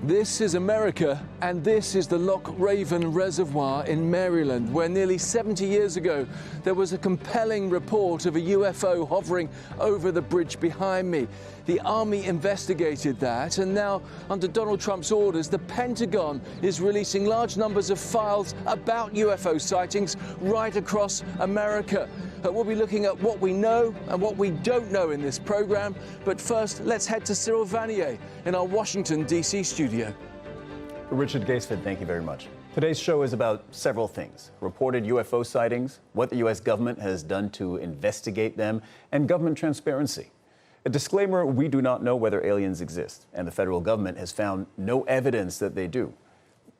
This is America, and this is the Loch Raven Reservoir in Maryland, where nearly 70 years ago there was a compelling report of a UFO hovering over the bridge behind me. The Army investigated that, and now, under Donald Trump's orders, the Pentagon is releasing large numbers of files about UFO sightings right across America. We'll be looking at what we know and what we don't know in this program. But first, let's head to Cyril Vanier in our Washington, D.C. studio. Richard Gaisford, thank you very much. Today's show is about several things: reported UFO sightings, what the U.S. government has done to investigate them, and government transparency. A disclaimer: we do not know whether aliens exist, and the federal government has found no evidence that they do.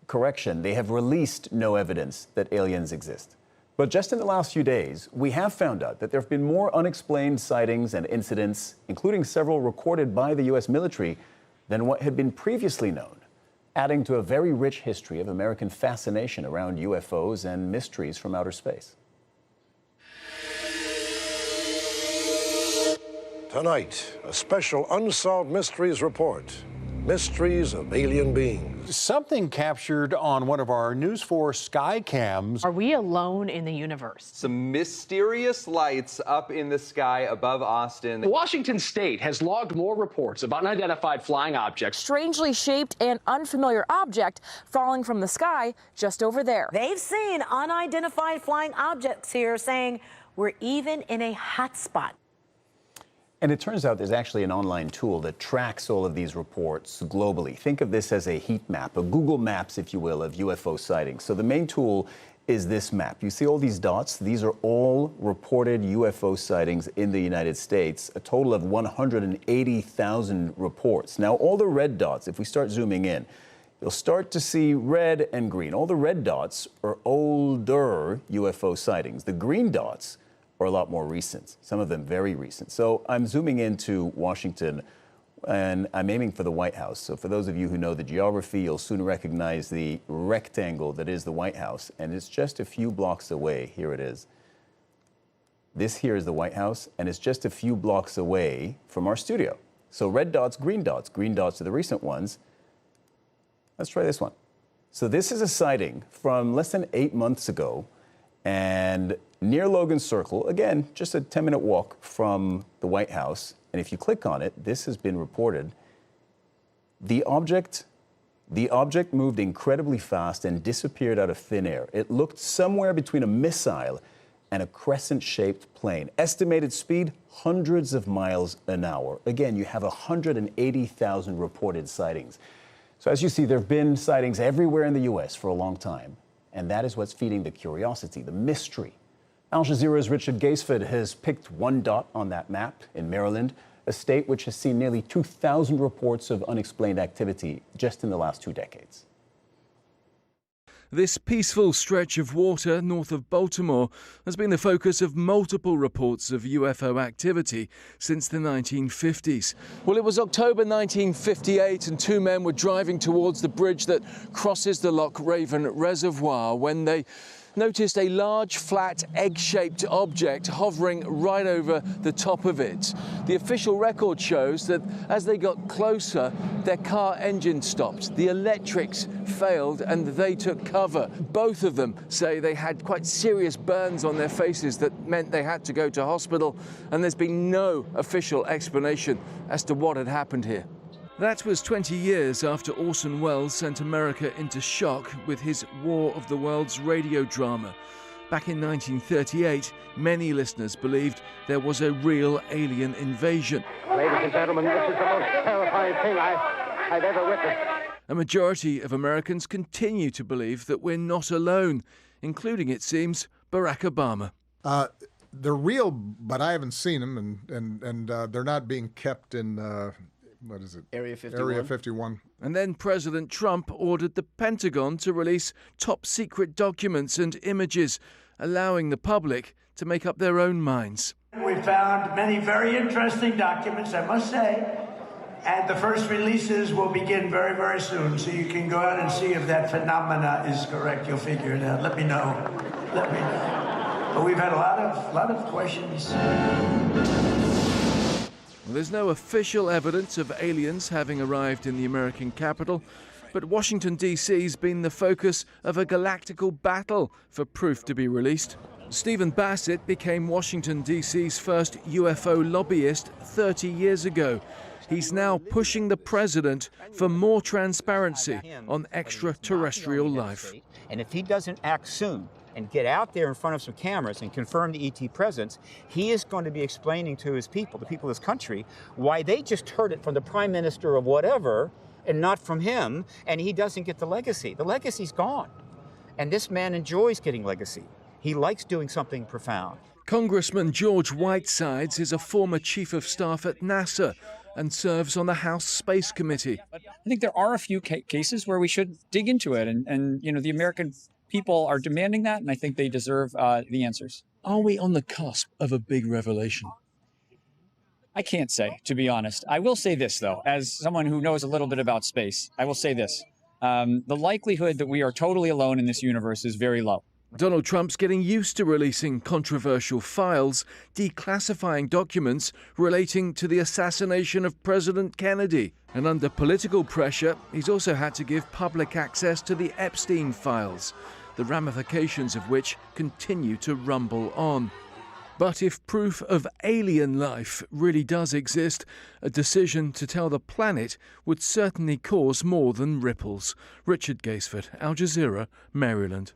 Correction, they have released no evidence that aliens exist. But just in the last few days, we have found out that there have been more unexplained sightings and incidents, including several recorded by the U.S. military, than what had been previously known, adding to a very rich history of American fascination around UFOs and mysteries from outer space. Tonight, a special Unsolved Mysteries report. Mysteries of alien beings. Something captured on one of our News 4 sky cams. Are we alone in the universe? Some mysterious lights up in the sky above Austin. Washington State has logged more reports of unidentified flying objects. Strangely shaped and unfamiliar object falling from the sky just over there. They've seen unidentified flying objects here, saying we're even in a hot spot. And it turns out there's actually an online tool that tracks all of these reports globally. Think of this as a heat map, a Google Maps, if you will, of UFO sightings. So the main tool is this map. You see all these dots? These are all reported UFO sightings in the United States, a total of 180,000 reports. Now, all the red dots, if we start zooming in, you'll start to see red and green. All the red dots are older UFO sightings. The green dots are a lot more recent, some of them very recent. So I'm zooming into Washington, and I'm aiming for the White House. So for those of you who know the geography, you'll soon recognize the rectangle that is the White House, and it's just a few blocks away. Here it is. This here is the White House, and it's just a few blocks away from our studio. So red dots, green dots are the recent ones. Let's try this one. So this is a sighting from less than 8 months ago, and near Logan Circle, again, just a 10-minute walk from the White House. And if you click on it, this has been reported. The object moved incredibly fast and disappeared out of thin air. It looked somewhere between a missile and a crescent-shaped plane. Estimated speed, hundreds of miles an hour. Again, you have 180,000 reported sightings. So as you see, there have been sightings everywhere in the U.S. for a long time. And that is what's feeding the curiosity, the mystery. Al Jazeera's Richard Gaisford has picked one dot on that map in Maryland, a state which has seen nearly 2,000 reports of unexplained activity just in the last 2 decades. This peaceful stretch of water north of Baltimore has been the focus of multiple reports of UFO activity since the 1950s. Well, it was October 1958 and 2 men were driving towards the bridge that crosses the Loch Raven Reservoir when they noticed a large, flat, egg-shaped object hovering right over the top of it. The official record shows that as they got closer, their car engine stopped, the electrics failed, and they took cover. Both of them say they had quite serious burns on their faces that meant they had to go to hospital, and there's been no official explanation as to what had happened here. That was 20 years after Orson Welles sent America into shock with his War of the Worlds radio drama. Back in 1938, many listeners believed there was a real alien invasion. Ladies and gentlemen, this is the most terrifying thing I've ever witnessed. A majority of Americans continue to believe that we're not alone, including, it seems, Barack Obama. They're real, but I haven't seen them, and they're not being kept in... what is it? Area 51. Area 51. And then President Trump ordered the Pentagon to release top-secret documents and images, allowing the public to make up their own minds. We found many very interesting documents, I must say, and the first releases will begin very, very soon, so you can go out and see if that phenomena is correct. You'll figure it out. Let me know. Let me know. But we've had a lot of questions. There's no official evidence of aliens having arrived in the American capital, But Washington, D.C.'s been the focus of a galactical battle for proof to be released. Stephen Bassett became Washington, D.C.'s first UFO lobbyist 30 years ago. He's now pushing the president for more transparency on extraterrestrial life. And if he doesn't act soon and get out there in front of some cameras and confirm the ET presence, he is going to be explaining to his people, the people of this country, why they just heard it from the prime minister of whatever and not from him, and he doesn't get the legacy. The legacy's gone. And this man enjoys getting legacy. He likes doing something profound. Congressman George Whitesides is a former chief of staff at NASA and serves on the House Space Committee. I think there are a few cases where we should dig into it, and you know, the American people are demanding that, and I think they deserve the answers. Are we on the cusp of a big revelation? I can't say, to be honest. I will say this, though, as someone who knows a little bit about space, I will say this. The likelihood that we are totally alone in this universe is very low. Donald Trump's getting used to releasing controversial files, declassifying documents relating to the assassination of President Kennedy. And under political pressure, he's also had to give public access to the Epstein files, the ramifications of which continue to rumble on. But if proof of alien life really does exist, a decision to tell the planet would certainly cause more than ripples. Richard Gaisford, Al Jazeera, Maryland.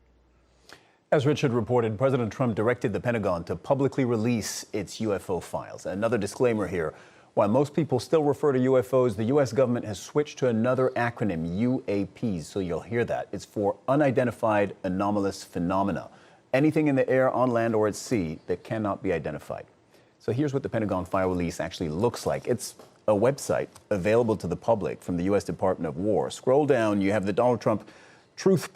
As Richard reported, President Trump directed the Pentagon to publicly release its UFO files. Another disclaimer here. While most people still refer to UFOs, the U.S. government has switched to another acronym, UAPs, so you'll hear that. It's for Unidentified Anomalous Phenomena. Anything in the air, on land, or at sea that cannot be identified. So here's what the Pentagon file release actually looks like. It's a website available to the public from the U.S. Department of War. Scroll down, you have the Donald Trump Truth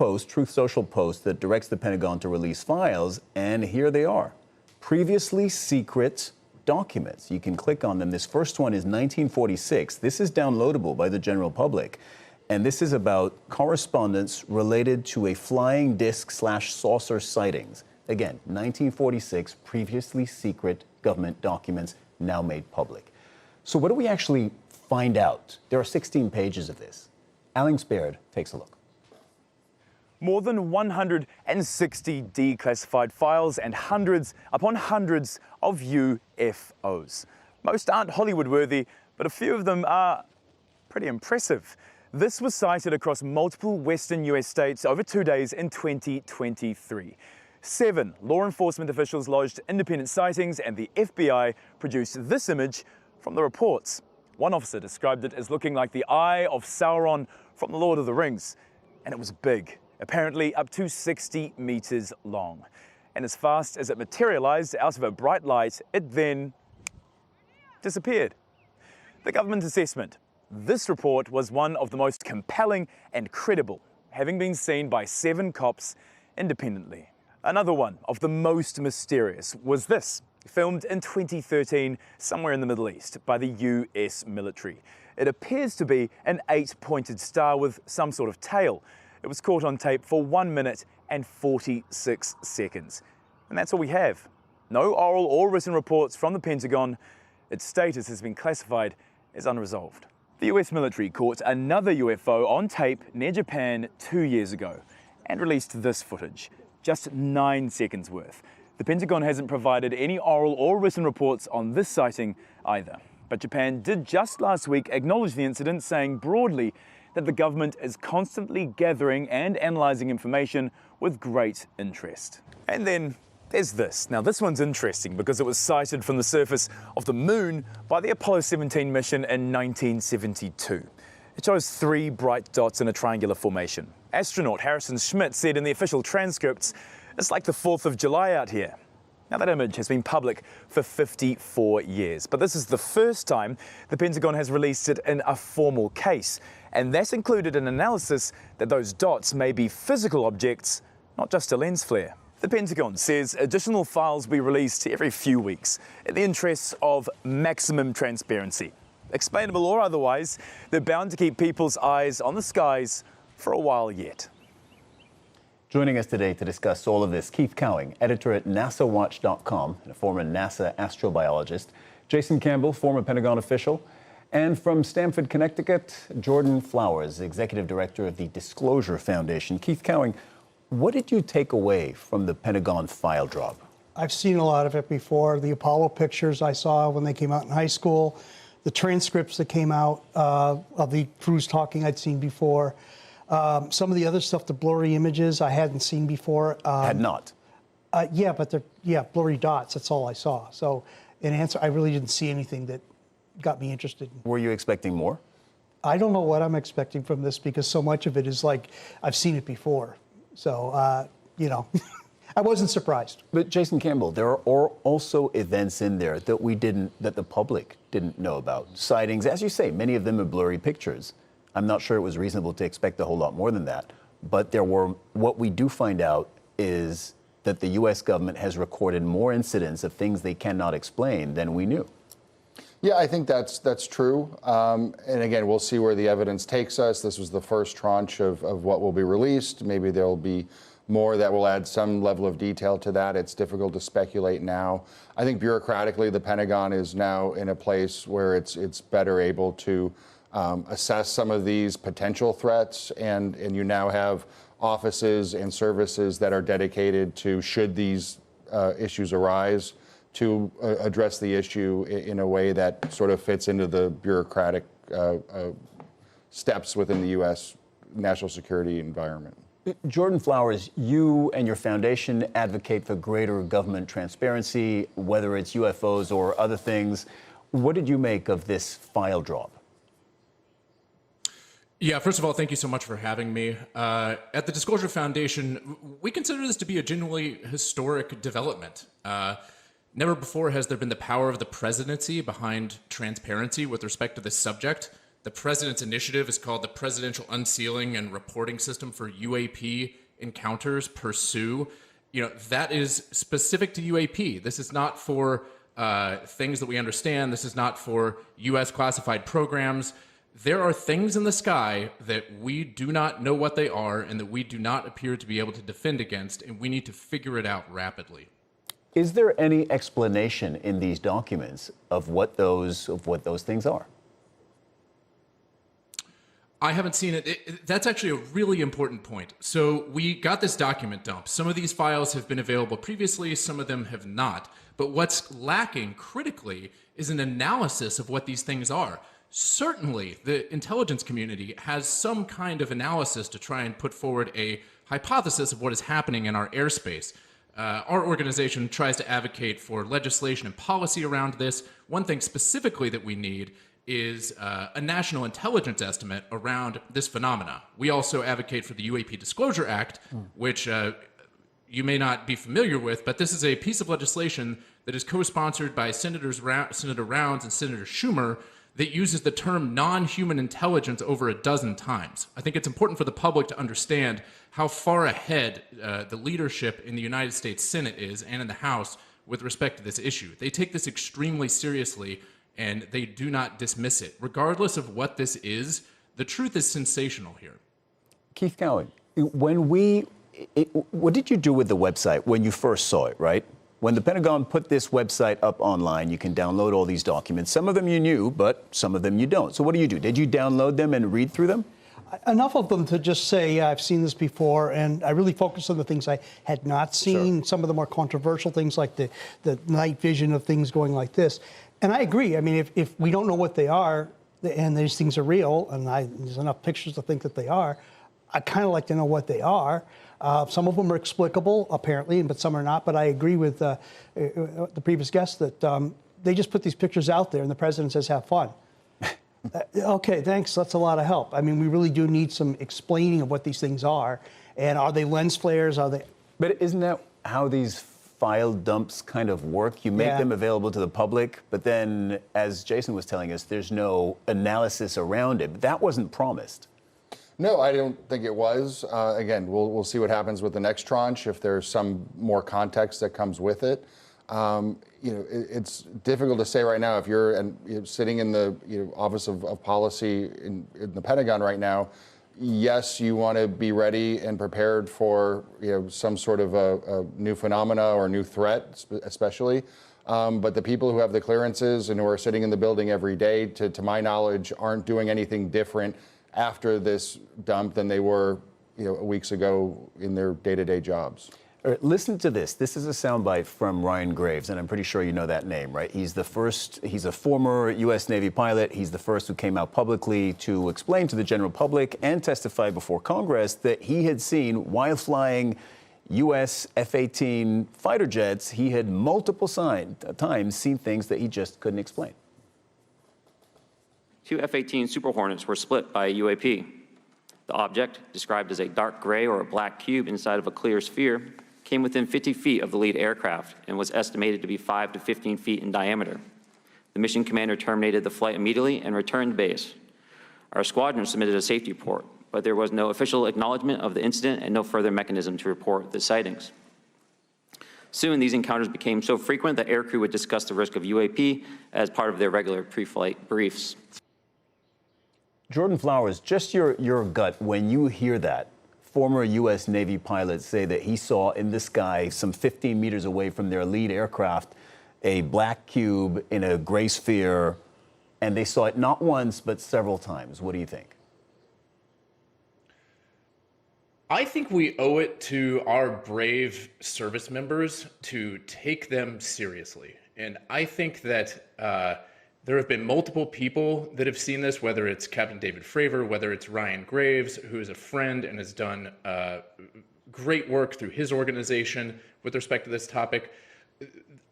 Social post that directs the Pentagon to release files, and here they are. Previously secret documents. You can click on them. This first one is 1946. This is downloadable by the general public, and this is about correspondence related to a flying disc/saucer sightings. Again, 1946, previously secret government documents now made public. So what do we actually find out? There are 16 pages of this. Alex Baird takes a look. More than 160 declassified files and hundreds upon hundreds of UFOs. Most aren't Hollywood-worthy, but a few of them are pretty impressive. This was cited across multiple western US states over 2 days in 2023. 7 law enforcement officials lodged independent sightings, and the FBI produced this image from the reports. One officer described it as looking like the Eye of Sauron from The Lord of the Rings, and it was big. Apparently up to 60 meters long. And as fast as it materialized out of a bright light, it then disappeared. The government assessment. This report was one of the most compelling and credible, having been seen by 7 cops independently. Another one of the most mysterious was this, filmed in 2013 somewhere in the Middle East by the US military. It appears to be an 8-pointed star with some sort of tail. It was caught on tape for 1 minute and 46 seconds. And that's all we have. No oral or written reports from the Pentagon. Its status has been classified as unresolved. The US military caught another UFO on tape near Japan 2 years ago and released this footage, just 9 seconds worth. The Pentagon hasn't provided any oral or written reports on this sighting either. But Japan did just last week acknowledge the incident, saying broadly that the government is constantly gathering and analysing information with great interest. And then there's this. Now this one's interesting because it was sighted from the surface of the moon by the Apollo 17 mission in 1972. It shows 3 bright dots in a triangular formation. Astronaut Harrison Schmitt said in the official transcripts, "It's like the 4th of July out here." Now that image has been public for 54 years, but this is the first time the Pentagon has released it in a formal case, and that included an analysis that those dots may be physical objects, not just a lens flare. The Pentagon says additional files will be released every few weeks in the interests of maximum transparency. Explainable or otherwise, they're bound to keep people's eyes on the skies for a while yet. Joining us today to discuss all of this, Keith Cowing, editor at NASAWatch.com and a former NASA astrobiologist. Jason Campbell, former Pentagon official. And from Stamford, Connecticut, Jordan Flowers, Executive Director of the Disclosure Foundation. Keith Cowing, what did you take away from the Pentagon file drop? I've seen a lot of it before. The Apollo pictures I saw when they came out in high school, the transcripts that came out of the crews talking I'd seen before. Some of the other stuff, the blurry images I hadn't seen before. Had not? Yeah, but they're blurry dots. That's all I saw. So in answer, I really didn't see anything that got me interested. Were you expecting more? I don't know what I'm expecting from this because so much of it is like I've seen it before. So, you know, I wasn't surprised. But Jason Campbell, there are also events in there that the public didn't know about. Sightings, as you say, many of them are blurry pictures. I'm not sure it was reasonable to expect a whole lot more than that. But what we do find out is that the U.S. government has recorded more incidents of things they cannot explain than we knew. Yeah, I think that's true. And again, we'll see where the evidence takes us. This was the first tranche of what will be released. Maybe there will be more that will add some level of detail to that. It's difficult to speculate now. I think bureaucratically, the Pentagon is now in a place where it's better able to assess some of these potential threats, and you now have offices and services that are dedicated to, should these issues arise, to address the issue in a way that sort of fits into the bureaucratic steps within the U.S. national security environment. Jordan Flowers, you and your foundation advocate for greater government transparency, whether it's UFOs or other things. What did you make of this file drop? Yeah, first of all, thank you so much for having me. At the Disclosure Foundation, we consider this to be a genuinely historic development. Never before has there been the power of the presidency behind transparency with respect to this subject. The president's initiative is called the Presidential Unsealing and Reporting System for UAP Encounters, PURSUE. You know, that is specific to UAP. This is not for things that we understand. This is not for U.S. classified programs. There are things in the sky that we do not know what they are and that we do not appear to be able to defend against, and we need to figure it out rapidly. Is there any explanation in these documents of what those things are? I haven't seen it. That's actually a really important point. So we got this document dump. Some of these files have been available previously, some of them have not. But what's lacking critically is an analysis of what these things are. Certainly, the intelligence community has some kind of analysis to try and put forward a hypothesis of what is happening in our airspace. Our organization tries to advocate for legislation and policy around this. One thing specifically that we need is a national intelligence estimate around this phenomena. We also advocate for the UAP Disclosure Act, which you may not be familiar with, but this is a piece of legislation that is co-sponsored by Senator Rounds and Senator Schumer that uses the term non-human intelligence over a dozen times. I think it's important for the public to understand how far ahead the leadership in the United States Senate is and in the House with respect to this issue. They take this extremely seriously and they do not dismiss it. Regardless of what this is, the truth is sensational here. Keith Cowing, what did you do with the website when you first saw it, right? When the Pentagon put this website up online, you can download all these documents. Some of them you knew, but some of them you don't. So what do you do? Did you download them and read through them? Enough of them to just say, yeah, I've seen this before, and I really focused on the things I had not seen, sure. Some of the more controversial things like the night vision of things going like this. And I agree. I mean, if we don't know what they are, and these things are real, and there's enough pictures to think that they are, I kind of like to know what they are. Some of them are explicable, apparently, but some are not. But I agree with the previous guest that they just put these pictures out there, and the president says, have fun. Okay, thanks. That's a lot of help. I mean, we really do need some explaining of what these things are. And are they lens flares? Are they? But isn't that how these file dumps kind of work? You make them available to the public, but then, as Jason was telling us, there's no analysis around it. But that wasn't promised. No, I don't think it was. Again, we'll see what happens with the next tranche, if there's some more context that comes with it. It's difficult to say right now. If you're sitting in the Office of Policy in the Pentagon right now, yes, you want to be ready and prepared for some sort of a new phenomena or new threat, especially. But the people who have the clearances and who are sitting in the building every day, to my knowledge, aren't doing anything different after this dump than they were weeks ago in their day-to-day jobs. All right, listen to this. This is a soundbite from Ryan Graves, and I'm pretty sure you know that name, right? He's a former U.S. Navy pilot. He's the first who came out publicly to explain to the general public and testify before Congress that he had seen, while flying U.S. F-18 fighter jets, he had multiple times seen things that he just couldn't explain. 2 F-18 Super Hornets were split by a UAP. The object, described as a dark gray or a black cube inside of a clear sphere, came within 50 feet of the lead aircraft and was estimated to be 5 to 15 feet in diameter. The mission commander terminated the flight immediately and returned to base. Our squadron submitted a safety report, but there was no official acknowledgement of the incident and no further mechanism to report the sightings. Soon, these encounters became so frequent that aircrew would discuss the risk of UAP as part of their regular pre-flight briefs. Jordan Flowers, just your gut when you hear that former U.S. Navy pilot say that he saw in the sky some 15 meters away from their lead aircraft a black cube in a gray sphere, and they saw it not once but several times. What do you think? I think we owe it to our brave service members to take them seriously. And I think that there have been multiple people that have seen this, whether it's Captain David Fravor, whether it's Ryan Graves, who is a friend and has done great work through his organization with respect to this topic.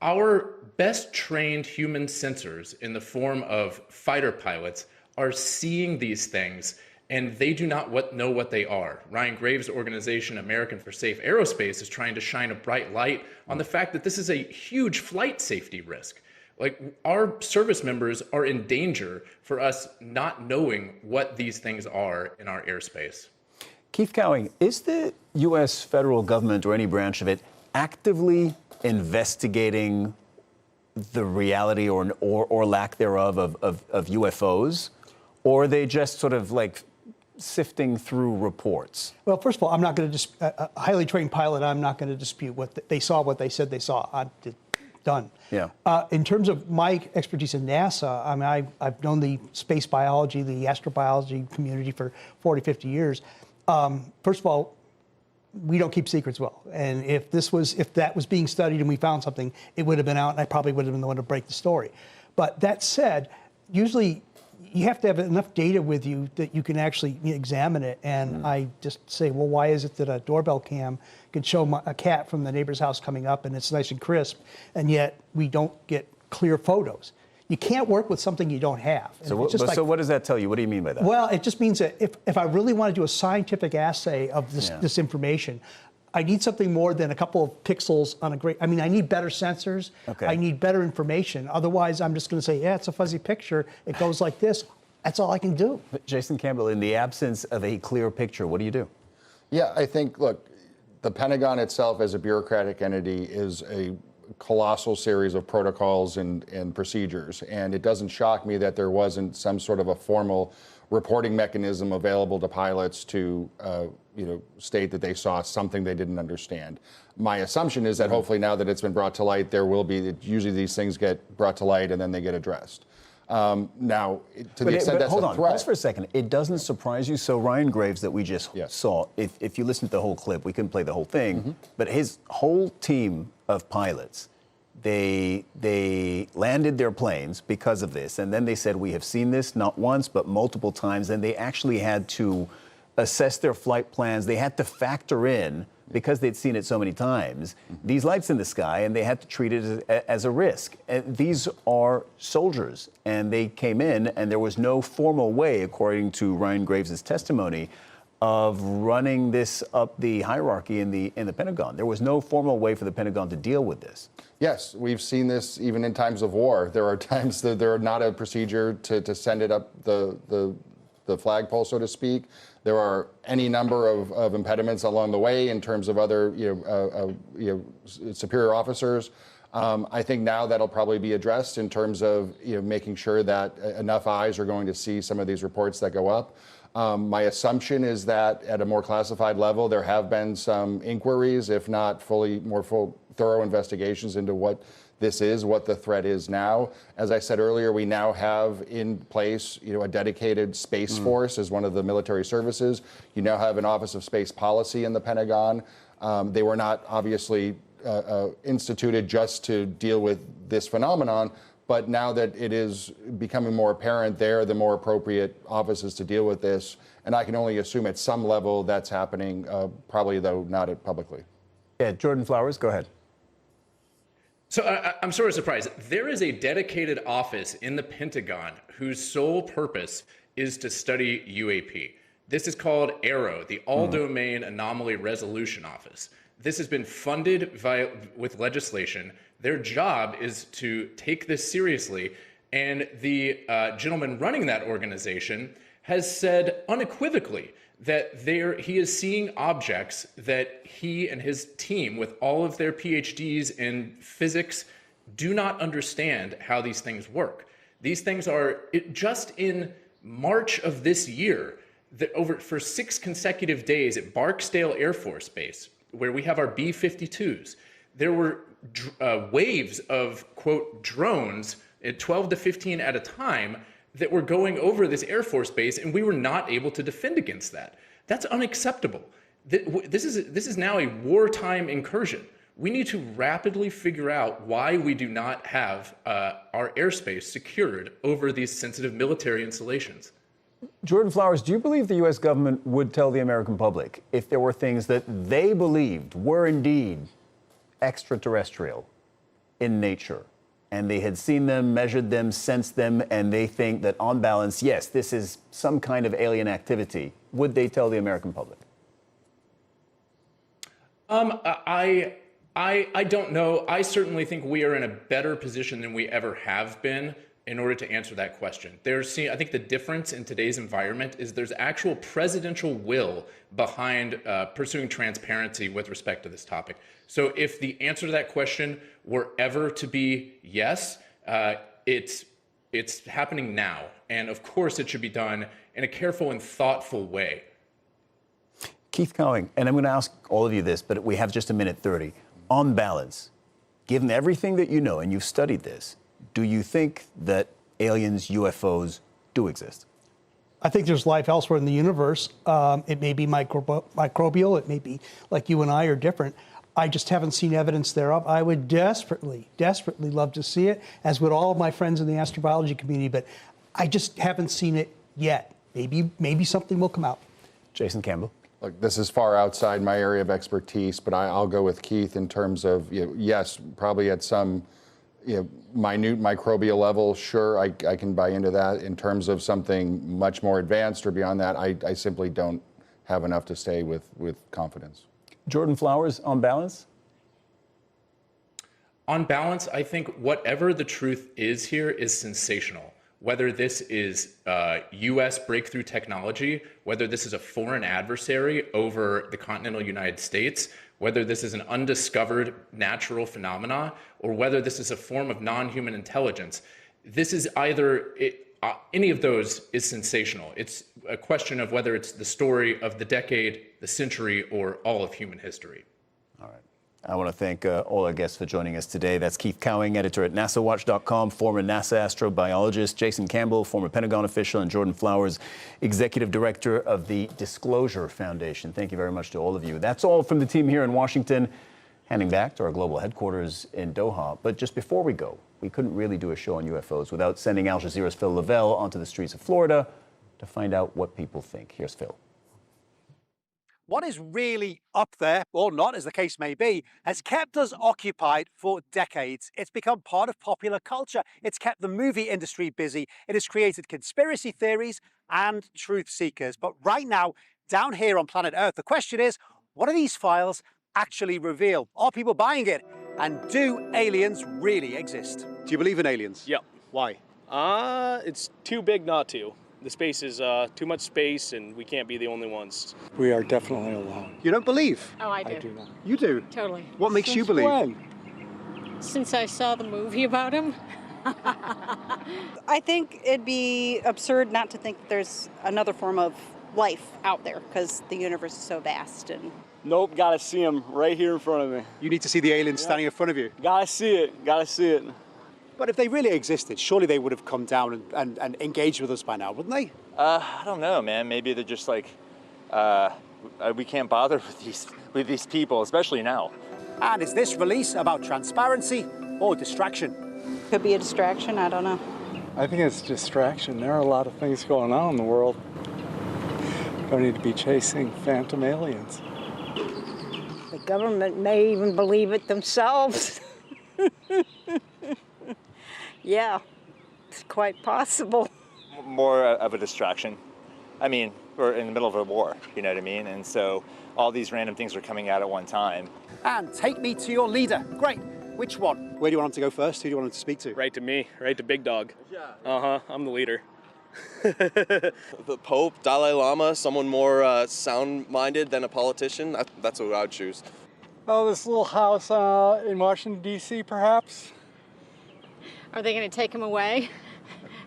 Our best trained human sensors in the form of fighter pilots are seeing these things, and they do not know what they are. Ryan Graves' organization, American for Safe Aerospace, is trying to shine a bright light on the fact that this is a huge flight safety risk. Like, our service members are in danger for us not knowing what these things are in our airspace. Keith Cowing, is the U.S. federal government or any branch of it actively investigating the reality or lack thereof of UFOs? Or are they just sort of like sifting through reports? Well, first of all, I'm not going to a highly trained pilot. I'm not going to dispute what they saw, what they said they saw. Done. Yeah. In terms of my expertise in NASA, I mean, I've known the space biology, the astrobiology community for 40, 50 years. First of all, we don't keep secrets well. And if that was being studied and we found something, it would have been out, and I probably would have been the one to break the story. But that said, usually you have to have enough data with you that you can actually examine it. And I just say, well, why is it that a doorbell cam can show a cat from the neighbor's house coming up and it's nice and crisp, and yet we don't get clear photos? You can't work with something you don't have. So what does that tell you? What do you mean by that? Well, it just means that if I really want to do a scientific assay of this information, I need something more than a couple of pixels on I need better sensors. Okay. I need better information. Otherwise, I'm just going to say, yeah, it's a fuzzy picture. It goes like this. That's all I can do. But Jason Campbell, in the absence of a clear picture, what do you do? Yeah, I think, look, the Pentagon itself as a bureaucratic entity is a colossal series of protocols and procedures. And it doesn't shock me that there wasn't some sort of a formal reporting mechanism available to pilots to state that they saw something they didn't understand. My assumption is that hopefully now that it's been brought to light, there will be, usually these things get brought to light and then they get addressed. Now, to the extent that's a threat. Hold on, pause for a second. It doesn't surprise you. So Ryan Graves that we just saw, if you listen to the whole clip, we couldn't play the whole thing, but his whole team of pilots, they landed their planes because of this. And then they said, we have seen this not once, but multiple times. And they actually had to assess their flight plans. They had to factor in, because they'd seen it so many times, these lights in the sky, and they had to treat it as a risk. And these are soldiers, and they came in, and there was no formal way, according to Ryan Graves' testimony, of running this up the hierarchy in the Pentagon. There was no formal way for the Pentagon to deal with this. Yes, we've seen this even in times of war. There are times that there are not a procedure to send it up the flagpole, so to speak. There are any number of impediments along the way in terms of other superior officers. I think now that'll probably be addressed in terms of making sure that enough eyes are going to see some of these reports that go up. My assumption is that at a more classified level, there have been some inquiries, if not thorough investigations into what this is, what the threat is now. As I said earlier, we now have in place, a dedicated Space Force as one of the military services. You now have an Office of Space Policy in the Pentagon. They were not obviously instituted just to deal with this phenomenon, but now that it is becoming more apparent, they're the more appropriate offices to deal with this. And I can only assume at some level that's happening, probably though not publicly. Yeah, Jordan Flowers, go ahead. So I'm sort of surprised. There is a dedicated office in the Pentagon whose sole purpose is to study UAP. This is called AARO, the All-Domain Anomaly Resolution Office. This has been funded with legislation. Their job is to take this seriously, and the gentleman running that organization has said unequivocally that he is seeing objects that he and his team, with all of their PhDs in physics, do not understand how these things work. These things are, just in March of this year, for 6 consecutive days at Barksdale Air Force Base, where we have our B-52s, there were waves of, quote, drones at 12 to 15 at a time that were going over this Air Force base, and we were not able to defend against that. That's unacceptable. This is now a wartime incursion. We need to rapidly figure out why we do not have our airspace secured over these sensitive military installations. Jordan Flowers, do you believe the U.S. government would tell the American public if there were things that they believed were indeed extraterrestrial in nature, and they had seen them, measured them, sensed them, and they think that on balance, yes, this is some kind of alien activity? Would they tell the American public? I don't know. I certainly think we are in a better position than we ever have been in order to answer that question. I think the difference in today's environment is there's actual presidential will behind pursuing transparency with respect to this topic. So if the answer to that question were ever to be yes, it's happening now. And of course it should be done in a careful and thoughtful way. Keith Cowing, and I'm going to ask all of you this, but we have just a minute 30. On balance, given everything that you know, and you've studied this, do you think that aliens, UFOs, do exist? I think there's life elsewhere in the universe. It may be microbial. It may be like you and I are different. I just haven't seen evidence thereof. I would desperately, desperately love to see it, as would all of my friends in the astrobiology community, but I just haven't seen it yet. Maybe something will come out. Jason Campbell. Look, this is far outside my area of expertise, but I'll go with Keith in terms of, yes, probably at some minute microbial level, sure, I can buy into that. In terms of something much more advanced or beyond that, I simply don't have enough to say with confidence. Jordan Flowers, on balance? On balance, I think whatever the truth is here is sensational. Whether this is U.S. breakthrough technology, whether this is a foreign adversary over the continental United States, whether this is an undiscovered natural phenomena, or whether this is a form of non-human intelligence, this is any of those is sensational. It's a question of whether it's the story of the decade, the century, or all of human history. All right. I want to thank all our guests for joining us today. That's Keith Cowing, editor at NASAWatch.com, former NASA astrobiologist, Jason Campbell, former Pentagon official, and Jordan Flowers, executive director of the Disclosure Foundation. Thank you very much to all of you. That's all from the team here in Washington. Handing back to our global headquarters in Doha. But just before we go, we couldn't really do a show on UFOs without sending Al Jazeera's Phil Lavelle onto the streets of Florida to find out what people think. Here's Phil. What is really up there, or not as the case may be, has kept us occupied for decades. It's become part of popular culture. It's kept the movie industry busy. It has created conspiracy theories and truth seekers. But right now, down here on planet Earth, the question is, what do these files actually reveal? Are people buying it? And do aliens really exist? Do you believe in aliens? Yep. Why? It's too big not to. The space is too much space, and we can't be the only ones. We are definitely alone. You don't believe? Oh, I do. I do not. You do? Totally. What makes you believe? When? Since I saw the movie about him. I think it'd be absurd not to think that there's another form of life out there because the universe is so vast. And Nope, gotta see them right here in front of me. You need to see the aliens standing in front of you. Gotta see it, gotta see it. But if they really existed, surely they would have come down and engaged with us by now, wouldn't they? I don't know, man. Maybe they're just like, we can't bother with these people, especially now. And is this release about transparency or distraction? could be a distraction, I don't know. I think it's distraction. There are a lot of things going on in the world. Don't need to be chasing phantom aliens. The government may even believe it themselves. Yeah, it's quite possible. More of a distraction. I mean, we're in the middle of a war, you know what I mean? And so all these random things are coming out at one time. And take me to your leader. Great. Which one? Where do you want him to go first? Who do you want him to speak to? Right to me, right to Big Dog. Uh-huh, I'm the leader. The Pope, Dalai Lama, someone more sound-minded than a politician. That's what I would choose. Oh, this little house in Washington, D.C., perhaps? Are they going to take him away?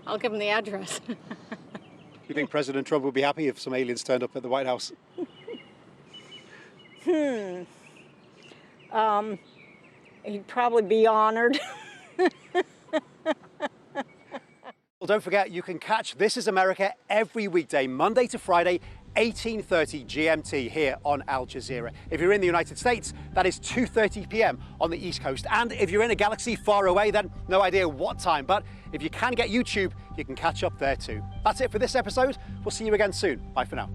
I'll give him the address. You think President Trump would be happy if some aliens turned up at the White House? He'd probably be honored. Well, don't forget, you can catch This Is America every weekday, Monday to Friday, 18:30 GMT here on Al Jazeera. If you're in the United States, that is 2:30 p.m. on the East Coast. And if you're in a galaxy far away, then no idea what time. But if you can get YouTube, you can catch up there too. That's it for this episode. We'll see you again soon. Bye for now.